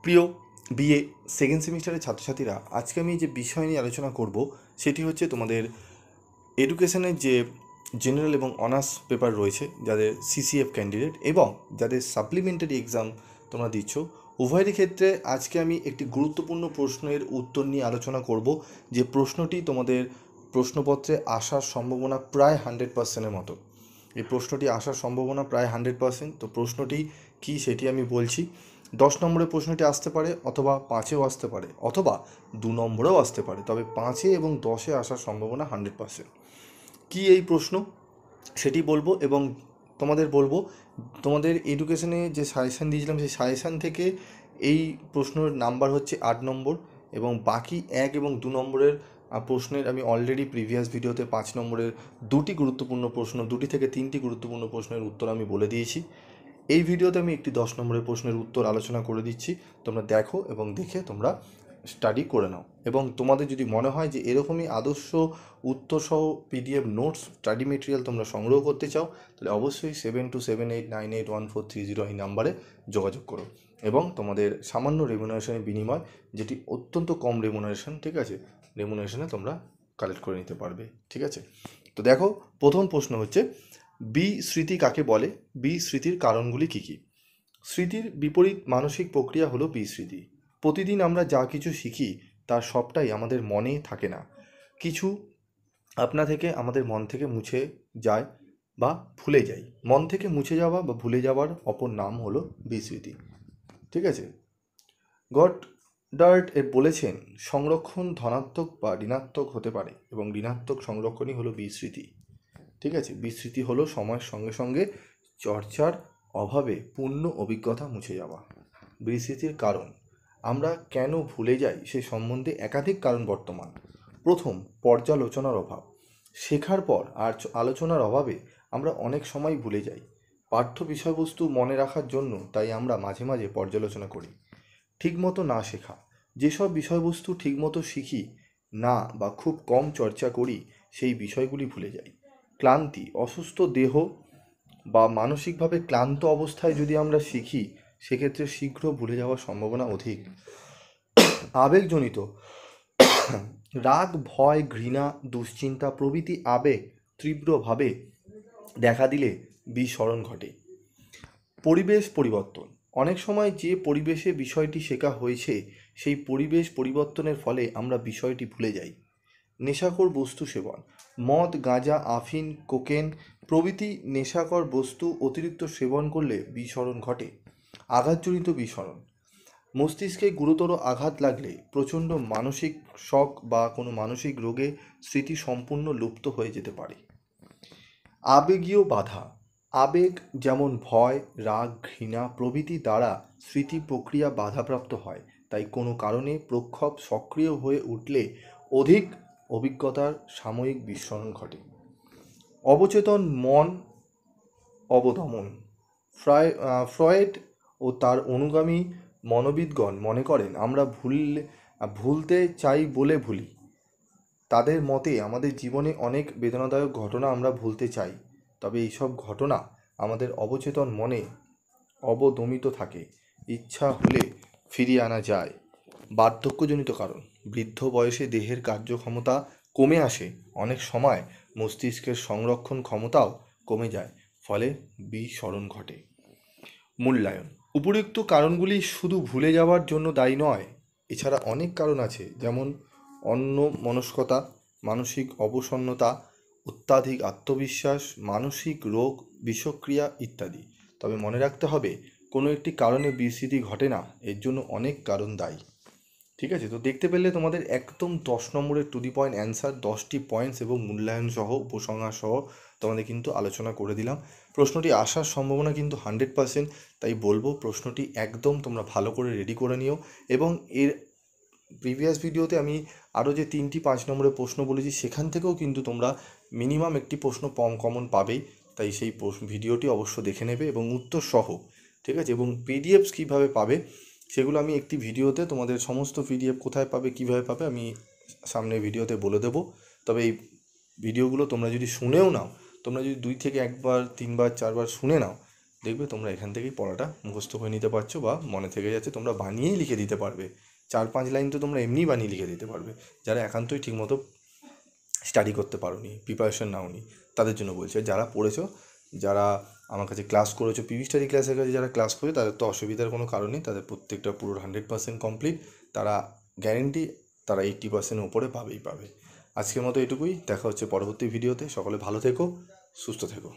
প্রিয় BA second সেমিস্টারের ছাত্রছাত্রীরা, আজকে আমি যে বিষয় নিয়ে আলোচনা করব সেটি হচ্ছে তোমাদের এডুকেশনের যে জেনারেল এবং অনার্স পেপার রয়েছে, যাদের সিসিএফ ক্যান্ডিডেট এবং যাদের সাপ্লিমেন্টারি এক্সাম তোমরা দিচ্ছ, উভয়েরই ক্ষেত্রে আজকে আমি একটি গুরুত্বপূর্ণ প্রশ্নের উত্তর নিয়ে আলোচনা করব, যে প্রশ্নটি তোমাদের প্রশ্নপত্রে আসার সম্ভাবনা প্রায় 100%-এর মতো। এই প্রশ্নটি আসার সম্ভাবনা প্রায় 100%। তো প্রশ্নটি কী সেটি আমি বলছি। 10 নম্বরের প্রশ্নটি আসতে পারে, অথবা 5-এও আসতে পারে, অথবা 2 নম্বরেও আসতে পারে, তবে 5-এ এবং 10-এ আসার সম্ভাবনা 100%। কী এই প্রশ্ন সেটি বলবো, এবং তোমাদের বলবো তোমাদের এডুকেশনে যে সাজেশান দিয়েছিলাম সেই সাজেশান থেকে এই প্রশ্নের নাম্বার হচ্ছে 8 নম্বর, এবং বাকি 1 এবং 2 নম্বরের প্রশ্নের আমি অলরেডি প্রিভিয়াস ভিডিওতে 5 নম্বরের 2টি গুরুত্বপূর্ণ প্রশ্ন, 2টি থেকে 3টি গুরুত্বপূর্ণ প্রশ্নের উত্তর আমি বলে দিয়েছি। এই ভিডিওতে আমি একটি 10 নম্বরের প্রশ্নের উত্তর আলোচনা করে দিচ্ছি, তোমরা দেখো এবং দেখে তোমরা স্টাডি করে নাও। এবং তোমাদের যদি মনে হয় যে এরকমই আদর্শ উত্তরসহ পিডিএফ নোটস স্টাডি মেটেরিয়াল তোমরা সংগ্রহ করতে চাও, তাহলে অবশ্যই 7278981430 এই নাম্বারে যোগাযোগ করো, এবং তোমাদের সামান্য রেমুনারেশনের বিনিময়, যেটি অত্যন্ত কম রেমুনারেশন, ঠিক আছে, রেমুনারেশনে তোমরা কালেক্ট করে নিতে পারবে, ঠিক আছে। তো দেখো, প্রথম প্রশ্ন হচ্ছে, বিস্মৃতি কাকে বলে? বিস্মৃতির কারণগুলি কী কী? স্মৃতির বিপরীত মানসিক প্রক্রিয়া হলো বিস্মৃতি। প্রতিদিন আমরা যা কিছু শিখি তার সবটাই আমাদের মনে থাকে না, কিছু আপনা থেকে আমাদের মন থেকে মুছে যায় বা ভুলে যাই। মন থেকে মুছে যাওয়া বা ভুলে যাওয়ার অপর নাম হলো বিস্মৃতি, ঠিক আছে। গডডার্ট বলেছেন, সংরক্ষণ ধনাত্মক বা ঋণাত্মক হতে পারে, এবং ঋণাত্মক সংরক্ষণই হলো বিস্মৃতি, ঠিক আছে। বিস্মৃতি হলো সময়ের সঙ্গে সঙ্গে চর্চার অভাবে পূর্ণ অভিজ্ঞতা মুছে যাওয়া। বিস্মৃতির কারণ, আমরা কেন ভুলে যাই সে সম্বন্ধে একাধিক কারণ বর্তমান। প্রথম, পর্যালোচনার অভাব। শেখার পর আর আলোচনার অভাবে আমরা অনেক সময় ভুলে যাই। পাঠ্য বিষয়বস্তু মনে রাখার জন্য তাই আমরা মাঝে মাঝে পর্যালোচনা করি। ঠিকমতো না শেখা, যেসব বিষয়বস্তু ঠিকমতো শিখি না বা খুব কম চর্চা করি সেই বিষয়গুলি ভুলে যাই। ক্লান্তি, অসুস্থ দেহ বা মানসিকভাবে ক্লান্ত অবস্থায় যদি আমরা শিখি সেক্ষেত্রে শীঘ্র ভুলে যাওয়ার সম্ভাবনা অধিক। আবেগজনিত, রাগ, ভয়, ঘৃণা, দুশ্চিন্তা প্রভৃতি আবেগ তীব্রভাবে দেখা দিলে বিস্মরণ ঘটে। পরিবেশ পরিবর্তন, অনেক সময় যে পরিবেশে বিষয়টি শেখা হয়েছে সেই পরিবেশ পরিবর্তনের ফলে আমরা বিষয়টি ভুলে যাই। নেশাকর বস্তু সেবন, মদ, গাঁজা, আফিন, কোকেন প্রভৃতি নেশাকর বস্তু অতিরিক্ত সেবন করলে বিস্মরণ ঘটে। আঘাতজনিত বিস্মরণ, মস্তিষ্কে গুরুতর আঘাত লাগলে প্রচণ্ড মানসিক শক বা কোনো মানসিক রোগে স্মৃতি সম্পূর্ণ লুপ্ত হয়ে যেতে পারে। আবেগীয় বাধা, আবেগ যেমন ভয়, রাগ, ঘৃণা প্রভৃতি দ্বারা স্মৃতি প্রক্রিয়া বাধাপ্রাপ্ত হয়, তাই কোনো কারণে প্রক্ষোভ সক্রিয় হয়ে উঠলে অধিক অভিজ্ঞতার সাময়িক বিস্মরণ ঘটে। অবচেতন মন অবদমন, ফ্রয়েড ও তার অনুগামী মনোবিদগণ মনে করেন আমরা ভুলতে চাই বলে ভুলি। তাদের মতে আমাদের জীবনে অনেক বেদনাদায়ক ঘটনা আমরা ভুলতে চাই, তবে এইসব ঘটনা আমাদের অবচেতন মনে অবদমিত থাকে, ইচ্ছা হলে ফিরিয়ে আনা যায়। বার্ধক্যজনিত কারণ, বৃদ্ধ বয়সে দেহের কার্যক্ষমতা কমে আসে, অনেক সময় মস্তিষ্কের সংরক্ষণ ক্ষমতাও কমে যায়, ফলে বিস্মরণ ঘটে। মূল্যায়ন, উপরিউক্ত কারণগুলি শুধু ভুলে যাওয়ার জন্য দায়ী নয়, এছাড়া অনেক কারণ আছে, যেমন অন্যমনস্কতা, মানসিক অবসন্নতা, অত্যাধিক আত্মবিশ্বাস, মানসিক রোগ, বিষক্রিয়া ইত্যাদি। তবে মনে রাখতে হবে, কোনো একটি কারণে বিস্মৃতি ঘটে না, এর জন্য অনেক কারণ দায়ী, ঠিক আছে। তো দেখতে পেলে তোমাদের একদম 10 নম্বরের টু দি পয়েন্ট অ্যান্সার, 10টি পয়েন্টস এবং মূল্যায়ন সহ উপসংহার সহ তোমাদের কিন্তু আলোচনা করে দিলাম। প্রশ্নটি আসার সম্ভাবনা কিন্তু 100%, তাই বলবো প্রশ্নটি একদম তোমরা ভালো করে রেডি করে নিও। এবং এর প্রিভিয়াস ভিডিওতে আমি আরও যে 3টি 5 নম্বরের প্রশ্ন বলেছি সেখান থেকেও কিন্তু তোমরা মিনিমাম একটি প্রশ্ন কমন পাবেই, তাই সেই ভিডিওটি অবশ্য দেখে নেবে এবং উত্তর সহ, ঠিক আছে। এবং পিডিএফস কীভাবে পাবে সেগুলো আমি একটি ভিডিওতে, তোমাদের সমস্ত পিডিএফ কোথায় পাবে কীভাবে পাবে আমি সামনের ভিডিওতে বলে দেবো। তবে এই ভিডিওগুলো তোমরা যদি শুনেও নাও, তোমরা যদি 2 থেকে 1বার 3বার 4বার শুনে নাও, দেখবে তোমরা এখান থেকেই পড়াটা মুখস্থ করে নিতে পারছো বা মনে থেকে যাচ্ছে, তোমরা বানিয়েই লিখে দিতে পারবে। 4-5 লাইন তো তোমরা এমনিই বানিয়ে লিখে দিতে পারবে। যারা একান্তই ঠিকমতো স্টাডি করতে পারোনি, প্রিপারেশন নাওনি, তাদের জন্য বলছি। আর যারা পড়েছো, যারা আমার কাছে ক্লাস করেছো, পিভি স্টাডি ক্লাসের কাছে যারা ক্লাস করে, তাদের তো অসুবিধার কোনো কারণ নেই, তাদের প্রত্যেকটা পুরো 100% কমপ্লিট। তারা গ্যারেন্টি তারা 80% উপরে পাবেই পাবে। আজকের মতো এটুকুই, দেখা হচ্ছে পরবর্তী ভিডিওতে। সকলে ভালো থেকো, সুস্থ থেকো।